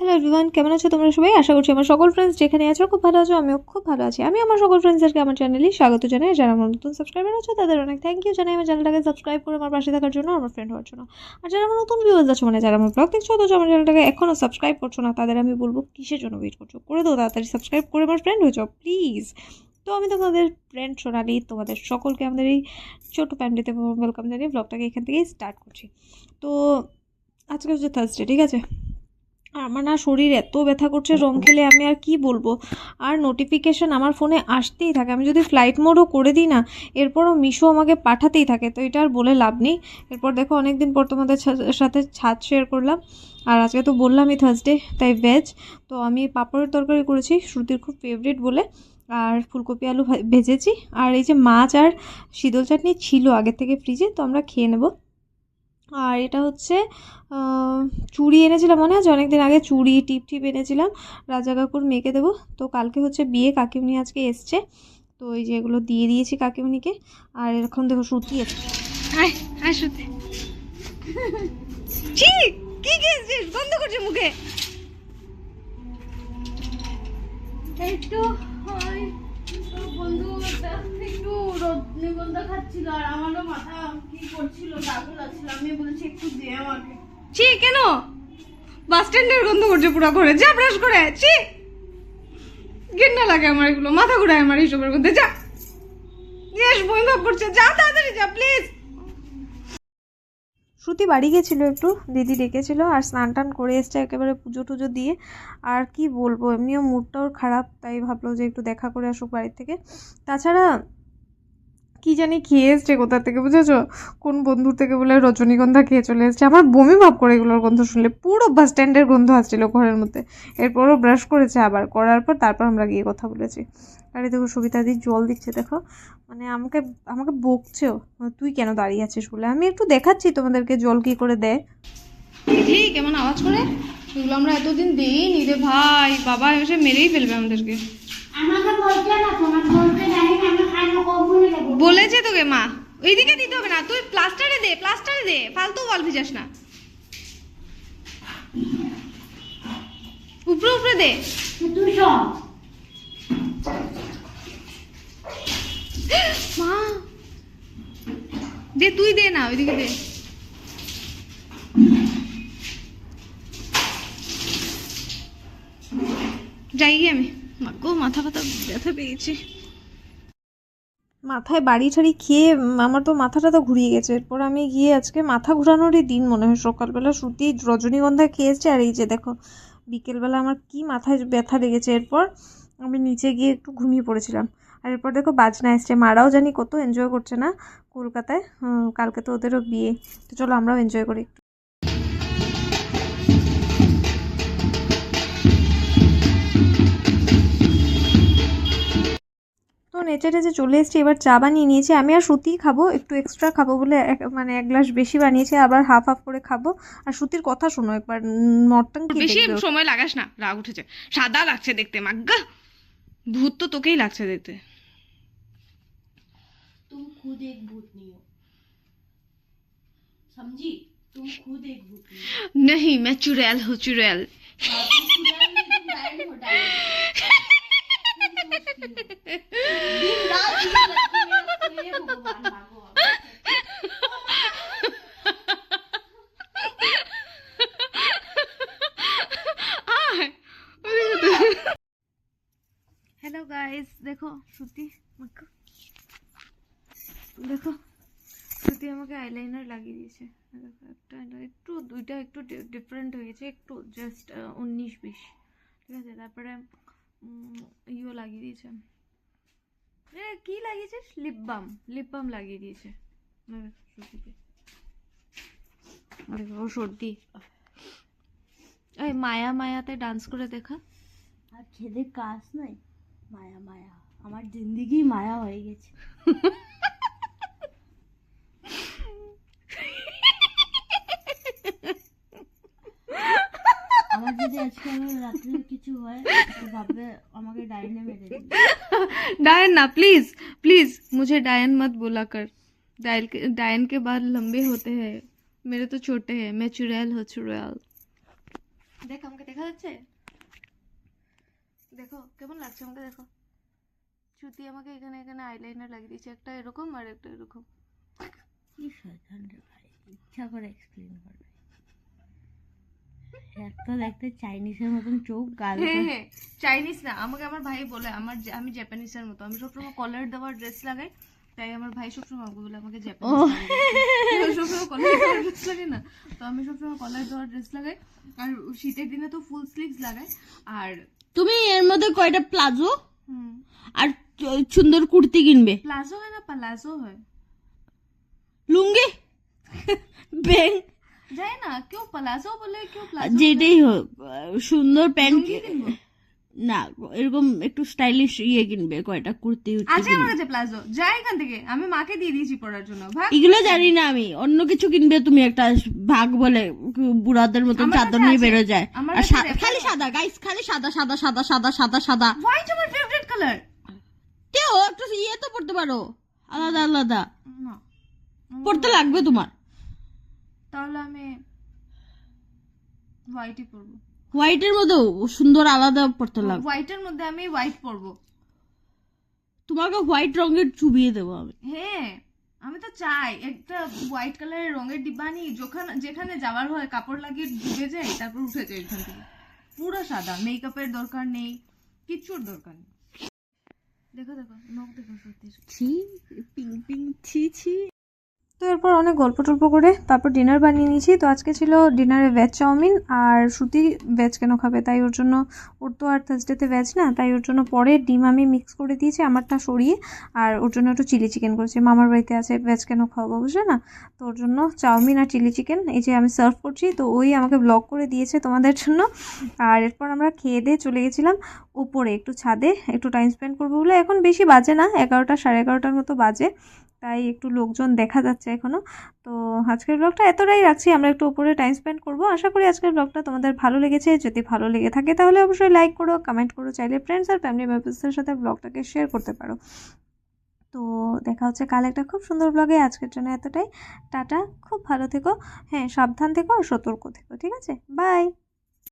Hello everyone, কেমন আছো তোমরা সবাই? আশা করছি আমার সকল ফ্রেন্ডস যেখানে আছো খুব ভালো আছো। আমিও খুব ভালো আছি। আমি আমার সকল ফ্রেন্ডসদেরকে আমার চ্যানেলে স্বাগত জানাই। যারা আমার নতুন সাবস্ক্রাইবার আছো তাদের অনেক থ্যাংক ইউ জানাই আমার চ্যানেলটাকে সাবস্ক্রাইব করে আমার পাশে থাকার জন্য, আমার ফ্রেন্ড হওয়ার জন্য। আর যারা আমার নতুন ভিউয়ার্স আছো, মানে যারা আমার ব্লগ দেখছো অথচ আমার চ্যানেলটাকে এখনও সাবস্ক্রাইব করছো না, তাদের আমি বলবো কিসের জন্য ওয়েট করছো, করে দাও তাড়াতাড়ি সাবস্ক্রাইব করে আমার ফ্রেন্ড হয়ে যাও প্লিজ। তো আমি তোমাদের ফ্রেন্ড সোনালি, তোমাদের সকলকে আমাদের এই ছোটো ফ্যামিলিতে ওয়েলকাম জানিয়ে ব্লগটাকে এখান থেকেই স্টার্ট করছি। তো আজকে হচ্ছে থার্সডে, ঠিক আছে? আর আমার না শরীর এত ব্যথা করছে রং খেলে, আমি আর কি বলবো। আর নোটিফিকেশান আমার ফোনে আসতেই থাকে, আমি যদি ফ্লাইট মোডও করে দিই না, এরপরও মিশো আমাকে পাঠাতেই থাকে। তো এটা আর বলে লাভ নেই। এরপর দেখো অনেক দিন পর তোমাদের সাথে ছাদ শেয়ার করলাম। আর আজকে তো বললামই থার্সডে, তাই ভেজ। তো আমি পাঁপড়ের তরকারি করেছি, শ্রুতির খুব ফেভারিট বলে। আর ফুলকপি আলু ভেজেছি। আর এই যে মাছ আর শীতল চাটনি ছিল আগের থেকে ফ্রিজে, তো আমরা খেয়ে নেব। আর এটা হচ্ছে চুড়ি এনেছিলাম, মনে আছে অনেকদিন আগে চুড়ি টিপ এনেছিলাম রাজা কাকুর মেয়েকে দেবো। তো কালকে হচ্ছে বিয়ে, কাকিমনি আজকে এসছে। তো এই যে এগুলো দিয়ে দিয়েছি কাকিমনিকে। আর এরকম দেখো শ্রুতি এসছে। হ্যাঁ শ্রুতি, কি খেয়েছিস? বন্ধ করছে মুখে। একটু বন্ধু একটু রজনীগন্ধা খাচ্ছিল আর আমারও মাথা কি করছিল, দাগু লাগছিল। আমি বলেছি একটু দে আমাকে। কেন? বাস স্ট্যান্ডের গন্ধ করছে পুরো ঘরে। যা ব্রাশ করে। ঘেন্না লাগে আমার এগুলো, মাথা ঘুরায় আমার এইসবের মধ্যে। যা, গ্যাস বমি ভাব করছে, যা তাড়াতাড়ি যা প্লিজ। শ্রুতি বাড়ি গেছিলো, একটু দিদি ডেকেছিল, আর স্নান টান করে এসছে একেবারে পুজো টুজো দিয়ে। আর কি বলবো, এমনিও মুডটাও খারাপ, তাই ভাবলো যে একটু দেখা করে আসুক বাড়ির থেকে। তাছাড়া কি জানি খেয়ে এসছে কোথা থেকে, বুঝেছো? কোন বন্ধুর থেকে বলে রজনীগন্ধা খেয়ে চলে এসছে। আমার বমি ভাব করে এগুলোর গন্ধ শুনলে, পুরো বাস স্ট্যান্ডের গন্ধ আসছিল ঘরের মধ্যে। এরপরও ব্রাশ করেছে, আবার করার পর তারপর আমরা গিয়ে কথা বলেছি। আর এই দেখো সবিতাদি জল দিচ্ছে, দেখো মানে আমাকে আমাকে বকছেও, তুই কেন দাঁড়িয়ে আছিস বলে। আমি একটু দেখাচ্ছি তোমাদেরকে জল কি করে দেয়। ঠিক কেমন আওয়াজ করে, এগুলো আমরা এতদিন দিইনি রে ভাই। বাবা এসে মেরেই ফেলবে আমাদেরকে। বলেছে তোকে মা ওইদিকে দিতে হবে না, তুই প্লাস্টারে দে, ফালতু ওয়াল ভিজাস না, উপরে দে। মা দে, তুই দে না, ওইদিকে দে। যাই গিয়ে আমি, গো মাথা ব্যথা পেয়েছি। মাথায় বাড়ি ঠাড়ি খেয়ে আমার তো মাথাটা তো ঘুরিয়ে গেছে। এরপর আমি গিয়ে আজকে মাথা ঘুরানোরই দিন মনে হয়। সকালবেলা শ্রুতি রজনীগন্ধা খেয়েছে, আর এই যে দেখো বিকেলবেলা আমার কি মাথায় ব্যথা লেগেছে। এরপর আমি নিচে গিয়ে একটু ঘুমিয়ে পড়েছিলাম। আর এরপর দেখো বাজনা এসছে, মারাও জানি কত এনজয় করছে না কলকাতায়। কালকে তো ওদেরও বিয়ে, তো চলো আমরাও এনজয় করি একটু। তো নেচে টেচে চলে এসেছি, এবার চা বানিয়ে নিয়েছি। আমি আর শ্রুতিই খাবো, একটু এক্সট্রা খাবো বলে মানে এক গ্লাস বেশি বানিয়েছি, আবার হাফ হাফ করে খাবো। আর শ্রুতির কথা শোনো একবার, নর্তঙ্কি বেশি সময় লাগাস না, রাগ উঠেছে। সাদা লাগছে দেখতে, মাগ্গা ভূত তো তোকেই লাগছে দেখতে। तुम खुद एक भूत नहीं हो, समझी? तुम खुद एक भूत नहीं हो। नहीं, मैं चुड़ैल हूँ, चुड़ैल। दिन रात भगवान भागो। हेलो गाइस, देखो श्रुति, দেখো শ্রুতি আমাকে আইলাইনার লাগিয়ে দিয়েছে। দেখো একটা একটু দুইটা একটু ডিফারেন্ট হয়ে গেছে, একটু জাস্ট 19-20, ঠিক আছে? তারপরে ইও লাগিয়ে দিয়েছে, কি লাগিয়েছিস? লিপ বাম লাগিয়ে দিয়েছে শ্রুতিকে। ও সর্দি। এই মায়াতে ডান্স করে দেখা। আর খেদে কাজ নাই, মায়া আমার জিন্দিগি মায়া হয়ে গেছে। আমার যদি আজকে আমার রাত্রে কিছু হয় তো ভাববে আমাকে ডাইনে মেরে দিবে। डायन ना, प्लीज मुझे डायन मत बोला कर। डायन के बाल लंबे होते हैं, मेरे तो छोटे हैं। मैं चुड़ैल हूँ, चुड़ैल। দেখ আমাকে দেখা যাচ্ছে, দেখো কেমন লাগছে আমাকে, দেখো শ্রুতি আমাকে এখানে এখানে আইলাইনার লাগিয়ে দিয়েছে, একটা এরকম আর একটা এরকম। কি শয়তান রে ভাই, ইচ্ছা করে এক্সপ্লেন করবে। একটা দেখতে চাইনিজের মতন চোখ, গাল। হ্যাঁ চাইনিজ না, আমাকে আমার ভাই বলে আমি জাপানিজের মতো, আমি সবসময় কলার দেওয়া ড্রেস লাগাই, তাই আমার ভাই সবসময় আমাকে বলে আমাকে জাপানিজ সবসময় কলার দেওয়া ড্রেস লাগে না, তো আমি সবসময় কলার দেওয়া ড্রেস লাগাই, আর শীতের দিনে তো ফুল স্লিভস লাগাই। আর তুমি এর মধ্যে কয়টা প্লাজো আর সুন্দর কুর্তি কিনবে? প্লাজো হয় না প্লাজো হয়, লুঙ্গি ব্যাং যায় না, কেউ প্লাজো বলে কেউ প্লাজো, যেটাই হোক সুন্দর প্যান্ট কিনবো না, এরকম একটু স্টাইলিশ কিনবে, কয়টা কুর্তি আছে আমার কাছে প্লাজো, যাই এখান থেকে, আমি মাকে দিয়ে দিয়েছি পড়ার জন্য। ভাগ, এগুলো জানি না আমি, অন্য কিছু কিনবে তুমি একটা ভাগ বলে বুড়াদের মতন চাদর নিয়ে বেরো যায়, আর খালি সাদা গাইস, খালি সাদা সাদা সাদা সাদা সাদা সাদা। হোয়াইট আমার ফেভারিট কালার। কেউ একটু তো পড়তে পারো, আলাদা আলাদা না পড়তে লাগবে তোমার, তাহলে আমি হোয়াইটই পরবো। হোয়াইটের মধ্যেও সুন্দর আলাদা পড়তে লাগবে, হোয়াইটের মধ্যে আমি হোয়াইট পরবো, তোমাকে হোয়াইট রঙের চুবিয়ে দেবো আমি। হ্যাঁ আমি তো চাই একটা হোয়াইট কালারের রঙের ডিব্বা নিই, যেখানে যাওয়ার হয় কাপড় লাগিয়ে ডুবে যাই, তারপর উঠে যাই এখান থেকে, পুরো সাদা, মেকআপের দরকার নেই, কিচ্ছুর দরকার নেই। দেখো দেখো নখ দেখো, সত্যি ছি পিং পিং ছি ছি। তো এরপর অনেক গল্প টল্প করে তারপর ডিনার বানিয়ে নিয়েছি। তো আজকে ছিল ডিনারে ভেজ চাউমিন, আর শ্রুতি ভেজ কেন খাবে, তাই ওর জন্য, ওর তো আর থার্সডেতে ভেজ না, তাই ওর জন্য পরে ডিম আমি মিক্স করে দিয়েছি আমারটা সরিয়ে, আর ওর জন্য একটু চিলি চিকেন করেছি, মামার বাড়িতে আছে, ভেজ কেন খাওয়াবো বুঝলে না, তো ওর জন্য চাউমিন আর চিলি চিকেন এই যে আমি সার্ভ করছি, তো ওই আমাকে ব্লগ করে দিয়েছে তোমাদের জন্য। আর এরপর আমরা খেয়ে দিয়ে চলে গেছিলাম উপরে একটু ছাদে, একটু টাইম স্পেন্ড করবো বলে। এখন বেশি বাজে না, 11টা 11:30 মতো বাজে, তাই একটু লোকজন দেখা যাচ্ছে এখনো। তো আজকের ব্লগটা এতটাই রাখছি, আমরা একটু উপরে টাইম স্পেন্ড করবো। আশা করি আজকের ব্লগটা তোমাদের ভালো লেগেছে, যদি ভালো লেগে থাকে তাহলে অবশ্যই লাইক করো, কমেন্ট করো, চাইলে ফ্রেন্ডস আর ফ্যামিলি মেম্বার্সদের সাথে ব্লগটাকে শেয়ার করতে পারো। তো দেখা হচ্ছে কাল একটা খুব সুন্দর ব্লগে, আজকের জন্য এতটাই, টাটা, খুব ভালো থেকো, হ্যাঁ সাবধান থেকো আর সতর্ক থেকো, ঠিক আছে, বাই।